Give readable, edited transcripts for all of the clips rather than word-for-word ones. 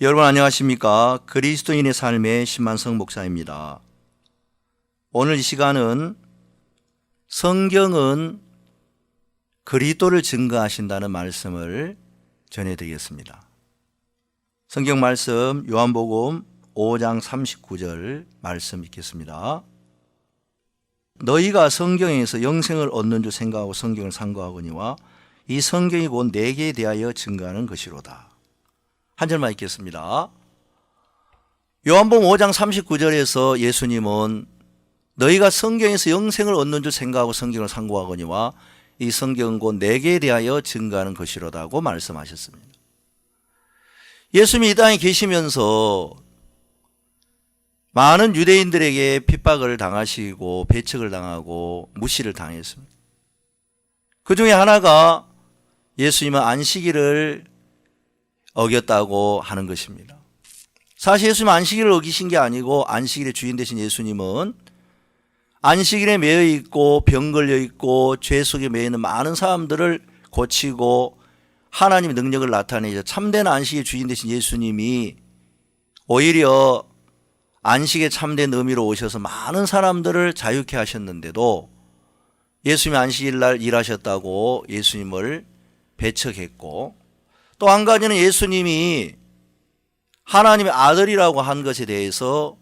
여러분 안녕하십니까? 그리스도인의 삶의 신만성 목사입니다. 오늘 이 시간은 성경은 그리스도를 증거하신다는 말씀을 전해드리겠습니다. 성경 말씀 요한복음 5장 39절 말씀 읽겠습니다. 너희가 성경에서 영생을 얻는 줄 생각하고 성경을 상고하거니와 이 성경이 곧 내게 대하여 증거하는 것이로다. 한 절만 읽겠습니다. 요한복음 5장 39절에서 예수님은 너희가 성경에서 영생을 얻는 줄 생각하고 성경을 상고하거니와 이 성경은 곧 내게 대하여 증거하는 것이로다고 말씀하셨습니다. 예수님이 이 땅에 계시면서 많은 유대인들에게 핍박을 당하시고 배척을 당하고 무시를 당했습니다. 그 중에 하나가 예수님은 안식일을 어겼다고 하는 것입니다. 사실 예수님은 안식일을 어기신 게 아니고 안식일의 주인 되신 예수님은 안식일에 매여 있고 병 걸려 있고 죄 속에 매여 있는 많은 사람들을 고치고 하나님의 능력을 나타내죠. 참된 안식의 주인 되신 예수님이 오히려 안식의 참된 의미로 오셔서 많은 사람들을 자유케 하셨는데도 예수님이 안식일 날 일하셨다고 예수님을 배척했고, 또 한 가지는 예수님이 하나님의 아들이라고 한 것에 대해서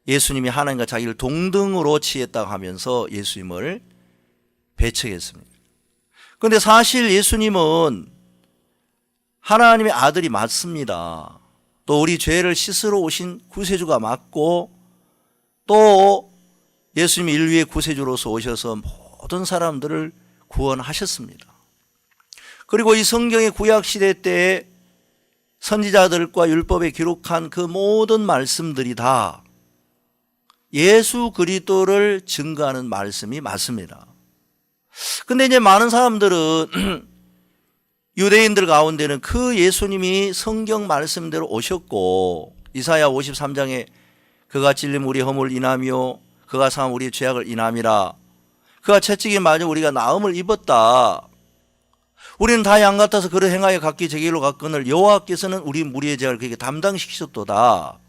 예수님이 하나님과 자기를 동등으로 치했다고 하면서 예수님을 배척했습니다. 그런데 사실 예수님은 하나님의 아들이 맞습니다. 또 우리 죄를 씻으러 오신 구세주가 맞고, 또 예수님이 인류의 구세주로서 오셔서 모든 사람들을 구원하셨습니다. 그리고 이 성경의 구약시대 때에 선지자들과 율법에 기록한 그 모든 말씀들이 다 예수 그리스도를 증거하는 말씀이 맞습니다. 근데 이제 많은 사람들은 유대인들 가운데는 그 예수님이 성경 말씀대로 오셨고, 이사야 53장에 그가 찔림 우리 허물 인하며 그가 상함 우리 죄악을 인함이라, 그가 채찍에 맞아 우리가 나음을 입었다. 우리는 다 양 같아서 그를 행하여 각기 제 길로 갔거늘 여호와께서는 우리 무리의 죄를 그에게 담당시키셨도다.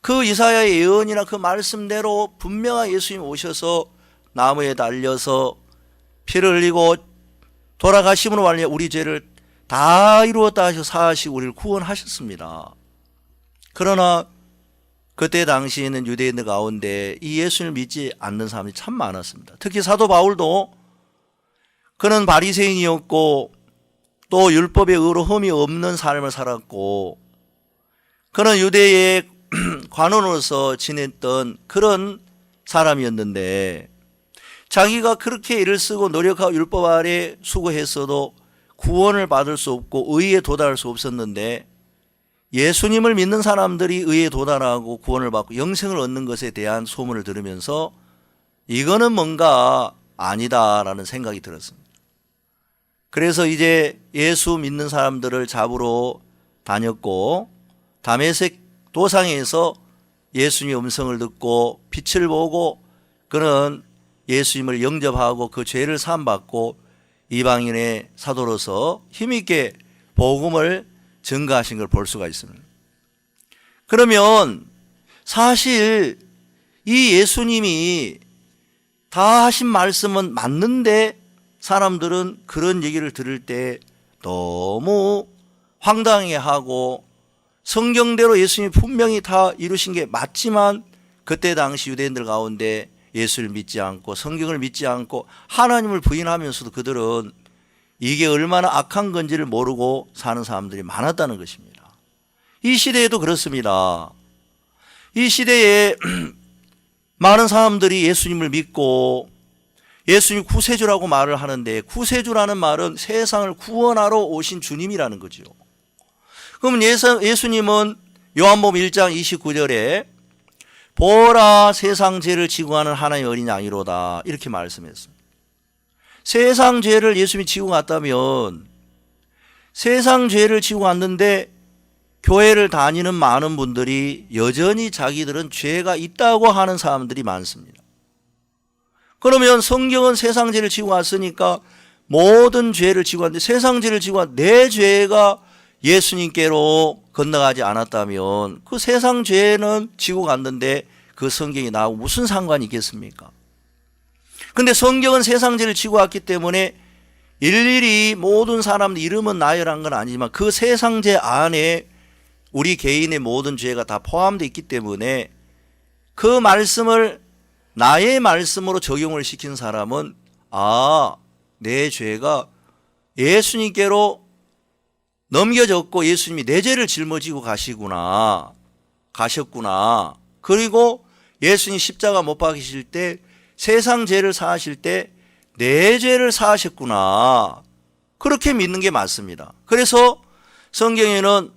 그 이사야의 예언이나 그 말씀대로 분명하게 예수님이 오셔서 나무에 달려서 피를 흘리고 돌아가심으로 말미암아 우리 죄를 다 이루었다 하셔 사하시고 우리를 구원하셨습니다. 그러나 그때 당시에는 유대인들 가운데 이 예수님을 믿지 않는 사람이 참 많았습니다. 특히 사도 바울도 그는 바리새인이었고 또 율법의 의로 흠이 없는 삶을 살았고, 그는 유대의 관원으로서 지냈던 그런 사람이었는데, 자기가 그렇게 일을 쓰고 노력하고 율법 아래 수고했어도 구원을 받을 수 없고 의에 도달할 수 없었는데, 예수님을 믿는 사람들이 의에 도달하고 구원을 받고 영생을 얻는 것에 대한 소문을 들으면서 이거는 뭔가 아니다라는 생각이 들었습니다. 그래서 이제 예수 믿는 사람들을 잡으러 다녔고, 다메섹 도상에서 예수님의 음성을 듣고 빛을 보고 그는 예수님을 영접하고 그 죄를 사함받고 이방인의 사도로서 힘있게 복음을 증거하신 걸 볼 수가 있습니다. 그러면 사실 이 예수님이 다 하신 말씀은 맞는데 사람들은 그런 얘기를 들을 때 너무 황당해하고, 성경대로 예수님이 분명히 다 이루신 게 맞지만 그때 당시 유대인들 가운데 예수를 믿지 않고 성경을 믿지 않고 하나님을 부인하면서도 그들은 이게 얼마나 악한 건지를 모르고 사는 사람들이 많았다는 것입니다. 이 시대에도 그렇습니다. 이 시대에 많은 사람들이 예수님을 믿고 예수님이 구세주라고 말을 하는데, 구세주라는 말은 세상을 구원하러 오신 주님이라는 거죠. 그럼 예수님은 요한복음 1장 29절에 보라 세상 죄를 지고 가는 하나님의 어린 양이로다 이렇게 말씀했습니다. 세상 죄를 예수님이 지고 갔다면, 세상 죄를 지고 갔는데 교회를 다니는 많은 분들이 여전히 자기들은 죄가 있다고 하는 사람들이 많습니다. 그러면 성경은 세상 죄를 지고 왔으니까 모든 죄를 지고 왔는데, 세상 죄를 지고 내 죄가 예수님께로 건너가지 않았다면 그 세상 죄는 지고 갔는데 그 성경이 나하고 무슨 상관이 있겠습니까? 근데 성경은 세상 죄를 지고 왔기 때문에 일일이 모든 사람들 이름은 나열한 건 아니지만 그 세상 죄 안에 우리 개인의 모든 죄가 다 포함되어 있기 때문에 그 말씀을 나의 말씀으로 적용을 시킨 사람은 내 죄가 예수님께로 넘겨졌고 예수님이 내 죄를 짊어지고 가셨구나. 그리고 예수님 십자가 못 박히실 때 세상 죄를 사하실 때 내 죄를 사하셨구나. 그렇게 믿는 게 맞습니다. 그래서 성경에는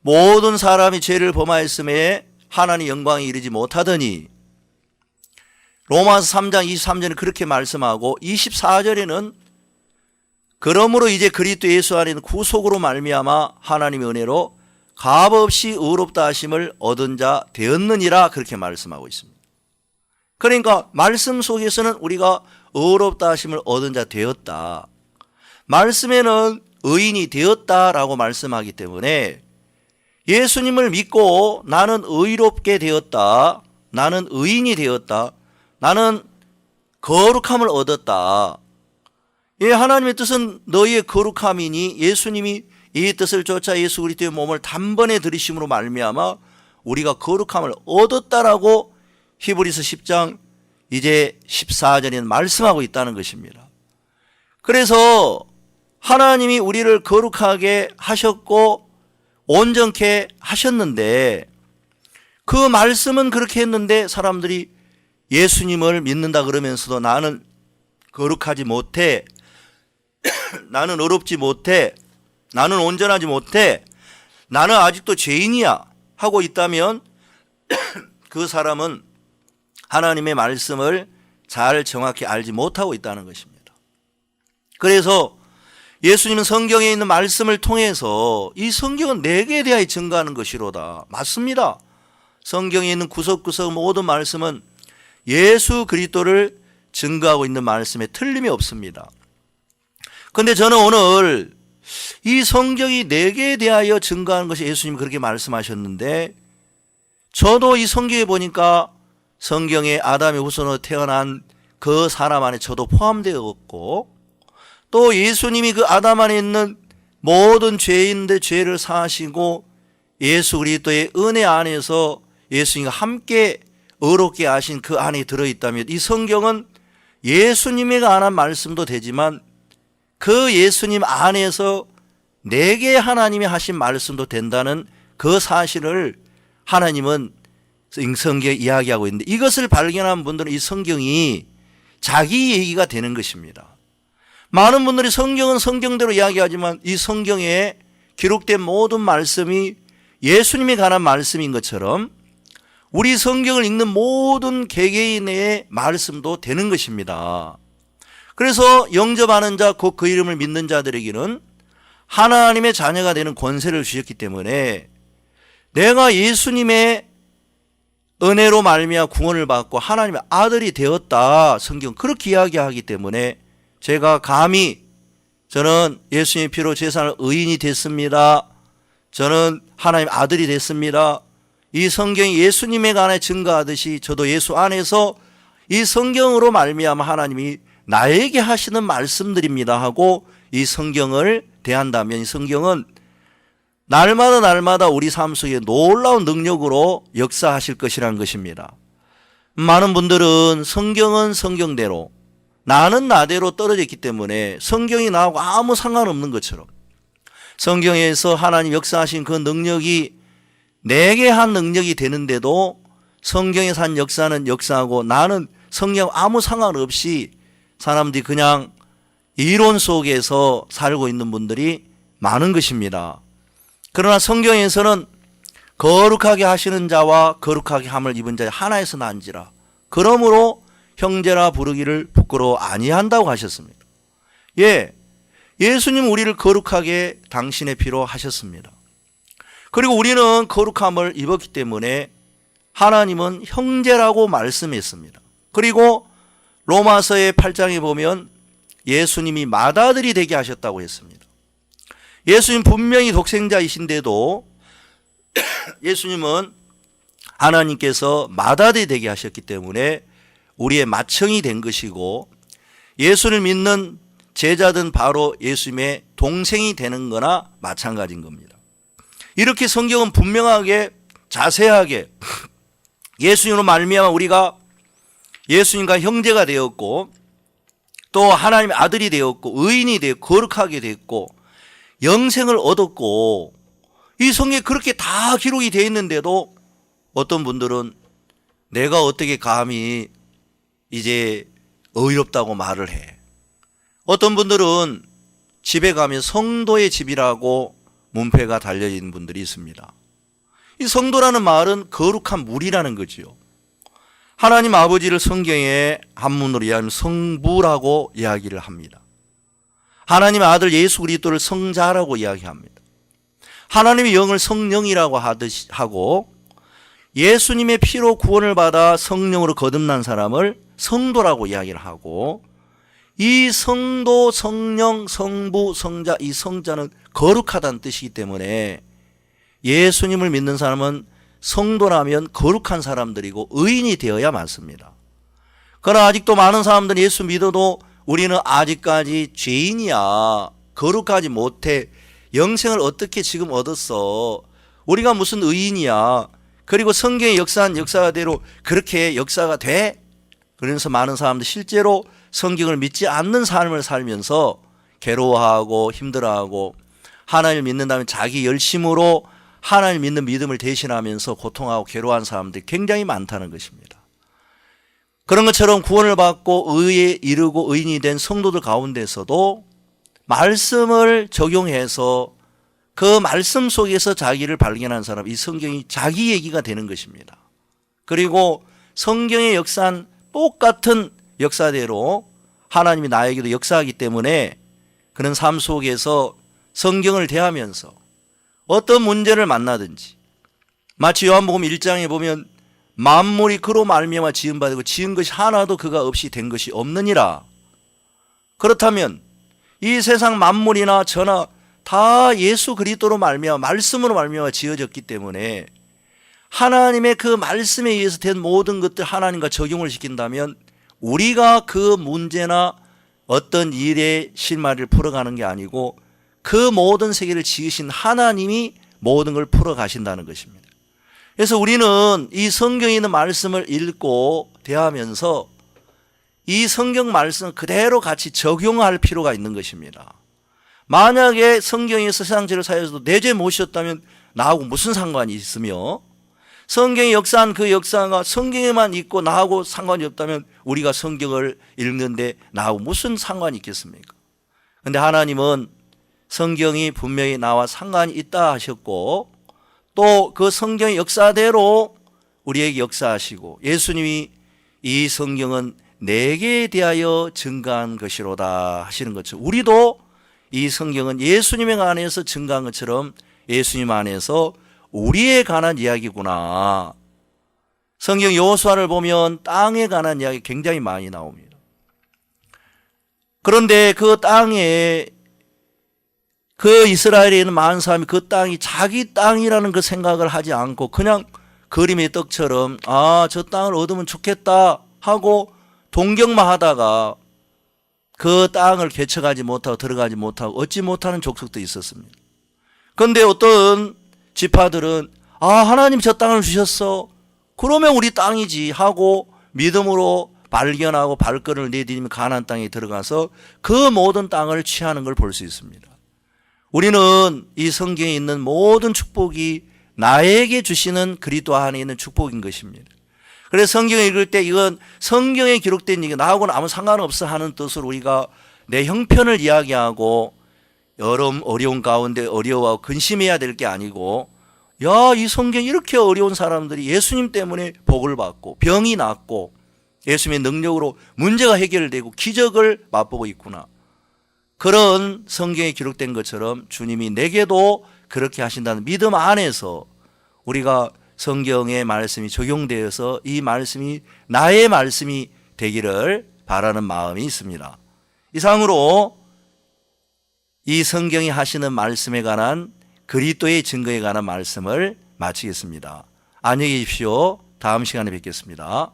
모든 사람이 죄를 범하였음에 하나님 영광에 이르지 못하더니 로마서 3장 23절에 그렇게 말씀하고 24절에는 그러므로 이제 그리스도 예수 안에 있는 구속으로 말미암아 하나님의 은혜로 값없이 의롭다 하심을 얻은 자 되었느니라 그렇게 말씀하고 있습니다. 그러니까 말씀 속에서는 우리가 의롭다 하심을 얻은 자 되었다. 말씀에는 의인이 되었다라고 말씀하기 때문에 예수님을 믿고 나는 의롭게 되었다. 나는 의인이 되었다. 나는 거룩함을 얻었다. 하나님의 뜻은 너희의 거룩함이니 예수님이 이 뜻을 쫓아 예수 그리스도의 몸을 단번에 들이심으로 말미암아 우리가 거룩함을 얻었다라고 히브리서 10장 이제 14절에는 말씀하고 있다는 것입니다. 그래서 하나님이 우리를 거룩하게 하셨고 온전케 하셨는데 그 말씀은 그렇게 했는데 사람들이 예수님을 믿는다 그러면서도 나는 거룩하지 못해, 나는 의롭지 못해, 나는 온전하지 못해, 나는 아직도 죄인이야 하고 있다면 그 사람은 하나님의 말씀을 잘 정확히 알지 못하고 있다는 것입니다. 그래서 예수님은 성경에 있는 말씀을 통해서 이 성경은 내게 대하여 증거하는 것이로다. 맞습니다. 성경에 있는 구석구석 모든 말씀은 예수 그리스도를 증거하고 있는 말씀에 틀림이 없습니다. 그런데 저는 오늘 이 성경이 내게 대하여 증거하는 것이 예수님이 그렇게 말씀하셨는데 저도 이 성경에 보니까 성경에 아담의 후손으로 태어난 그 사람 안에 저도 포함되었고 또 예수님이 그 아담 안에 있는 모든 죄인들의 죄를 사하시고 예수 그리스도의 은혜 안에서 예수님과 함께 의롭게 하신 그 안에 들어있다면 이 성경은 예수님에 관한 말씀도 되지만 그 예수님 안에서 내게 하나님이 하신 말씀도 된다는 그 사실을 하나님은 성경에 이야기하고 있는데 이것을 발견한 분들은 이 성경이 자기 얘기가 되는 것입니다. 많은 분들이 성경은 성경대로 이야기하지만 이 성경에 기록된 모든 말씀이 예수님에 관한 말씀인 것처럼 우리 성경을 읽는 모든 개개인의 말씀도 되는 것입니다. 그래서 영접하는 자, 곧 그 이름을 믿는 자들에게는 하나님의 자녀가 되는 권세를 주셨기 때문에 내가 예수님의 은혜로 말미암아 구원을 받고 하나님의 아들이 되었다. 성경 그렇게 이야기하기 때문에 제가 감히 저는 예수님의 피로 제사를 의인이 됐습니다. 저는 하나님의 아들이 됐습니다. 이 성경이 예수님에 관해 증거하듯이 저도 예수 안에서 이 성경으로 말미암아 하나님이 나에게 하시는 말씀들입니다 하고 이 성경을 대한다면 이 성경은 날마다 우리 삶 속에 놀라운 능력으로 역사하실 것이라는 것입니다. 많은 분들은 성경은 성경대로 나는 나대로 떨어져 있기 때문에 성경이 나하고 아무 상관없는 것처럼 성경에서 하나님 역사하신 그 능력이 내게 한 능력이 되는데도 성경에서 한 역사는 역사하고 나는 성경 아무 상관없이 사람들이 그냥 이론 속에서 살고 있는 분들이 많은 것입니다. 그러나 성경에서는 거룩하게 하시는 자와 거룩하게 함을 입은 자 하나에서 난지라 그러므로 형제라 부르기를 부끄러워 아니한다고 하셨습니다. 예수님 우리를 거룩하게 당신의 피로 하셨습니다. 그리고 우리는 거룩함을 입었기 때문에 하나님은 형제라고 말씀했습니다. 그리고 로마서의 8장에 보면 예수님이 맏아들이 되게 하셨다고 했습니다. 예수님 분명히 독생자이신데도 예수님은 하나님께서 맏아들이 되게 하셨기 때문에 우리의 맏형이 된 것이고, 예수를 믿는 제자든 바로 예수님의 동생이 되는 거나 마찬가지인 겁니다. 이렇게 성경은 분명하게 자세하게 예수님으로 말미암아 우리가 예수님과 형제가 되었고, 또 하나님의 아들이 되었고, 의인이 되었고, 거룩하게 되었고, 영생을 얻었고, 이 성경에 그렇게 다 기록이 되어 있는데도 어떤 분들은 내가 어떻게 감히 이제 어이없다고 말을 해. 어떤 분들은 집에 가면 성도의 집이라고 문패가 달려있는 분들이 있습니다. 이 성도라는 말은 거룩한 물이라는 거지요. 하나님 아버지를 성경에 한문으로 이야기하면 성부라고 이야기를 합니다. 하나님의 아들 예수 그리스도를 성자라고 이야기합니다. 하나님의 영을 성령이라고 하고, 예수님의 피로 구원을 받아 성령으로 거듭난 사람을 성도라고 이야기를 하고, 이 성도, 성령, 성부, 성자, 이 성자는 거룩하다는 뜻이기 때문에 예수님을 믿는 사람은 성도라면 거룩한 사람들이고 의인이 되어야 맞습니다. 그러나 아직도 많은 사람들이 예수 믿어도 우리는 아직까지 죄인이야, 거룩하지 못해, 영생을 어떻게 지금 얻었어, 우리가 무슨 의인이야, 그리고 성경의 역사한 역사대로 그렇게 역사가 돼? 그러면서 많은 사람들 실제로 성경을 믿지 않는 삶을 살면서 괴로워하고 힘들어하고, 하나님을 믿는다면 자기 열심으로 하나님을 믿는 믿음을 대신하면서 고통하고 괴로워하는 사람들이 굉장히 많다는 것입니다. 그런 것처럼 구원을 받고 의에 이르고 의인이 된 성도들 가운데서도 말씀을 적용해서 그 말씀 속에서 자기를 발견한 사람, 이 성경이 자기 얘기가 되는 것입니다. 그리고 성경의 역사한 똑같은 역사대로 하나님이 나에게도 역사하기 때문에 그런 삶 속에서 성경을 대하면서 어떤 문제를 만나든지, 마치 요한복음 1장에 보면 만물이 그로 말미암아 지은 바 되고 지은 것이 하나도 그가 없이 된 것이 없느니라. 그렇다면 이 세상 만물이나 저나 다 예수 그리스도로 말미암아, 말씀으로 말미암아 지어졌기 때문에 하나님의 그 말씀에 의해서 된 모든 것들 하나님과 적용을 시킨다면 우리가 그 문제나 어떤 일의 실마리를 풀어가는 게 아니고 그 모든 세계를 지으신 하나님이 모든 걸 풀어가신다는 것입니다. 그래서 우리는 이 성경에 있는 말씀을 읽고 대하면서 이 성경 말씀을 그대로 같이 적용할 필요가 있는 것입니다. 만약에 성경에서 세상죄를 사해서도 내 죄 못이었다면 나하고 무슨 상관이 있으며, 성경이 역사한 그 역사가 성경에만 있고 나하고 상관이 없다면 우리가 성경을 읽는데 나하고 무슨 상관이 있겠습니까? 그런데 하나님은 성경이 분명히 나와 상관이 있다 하셨고, 또 그 성경의 역사대로 우리에게 역사하시고, 예수님이 이 성경은 내게 대하여 증가한 것이로다 하시는 것처럼 우리도 이 성경은 예수님에 관해서 증가한 것처럼 예수님 안에서 우리에 관한 이야기구나. 성경 여호수아를 보면 땅에 관한 이야기 굉장히 많이 나옵니다. 그런데 그 땅에 그 이스라엘에 있는 많은 사람이 그 땅이 자기 땅이라는 그 생각을 하지 않고 그냥 그림의 떡처럼 저 땅을 얻으면 좋겠다 하고 동경만 하다가 그 땅을 개척하지 못하고 들어가지 못하고 얻지 못하는 족속도 있었습니다. 그런데 어떤 지파들은 하나님 저 땅을 주셨어, 그러면 우리 땅이지 하고 믿음으로 발견하고 발걸음을 내디디며 가나안 땅에 들어가서 그 모든 땅을 취하는 걸 볼 수 있습니다. 우리는 이 성경에 있는 모든 축복이 나에게 주시는 그리스도 안에 있는 축복인 것입니다. 그래서 성경을 읽을 때 이건 성경에 기록된 얘기 나하고는 아무 상관없어 하는 뜻으로 우리가 내 형편을 이야기하고 어려운 가운데 어려워하고 근심해야 될 게 아니고, 이 성경 이렇게 어려운 사람들이 예수님 때문에 복을 받고 병이 낫고 예수님의 능력으로 문제가 해결되고 기적을 맛보고 있구나. 그런 성경에 기록된 것처럼 주님이 내게도 그렇게 하신다는 믿음 안에서 우리가 성경의 말씀이 적용되어서 이 말씀이 나의 말씀이 되기를 바라는 마음이 있습니다. 이상으로 이 성경이 하시는 말씀에 관한 그리스도의 증거에 관한 말씀을 마치겠습니다. 안녕히 계십시오. 다음 시간에 뵙겠습니다.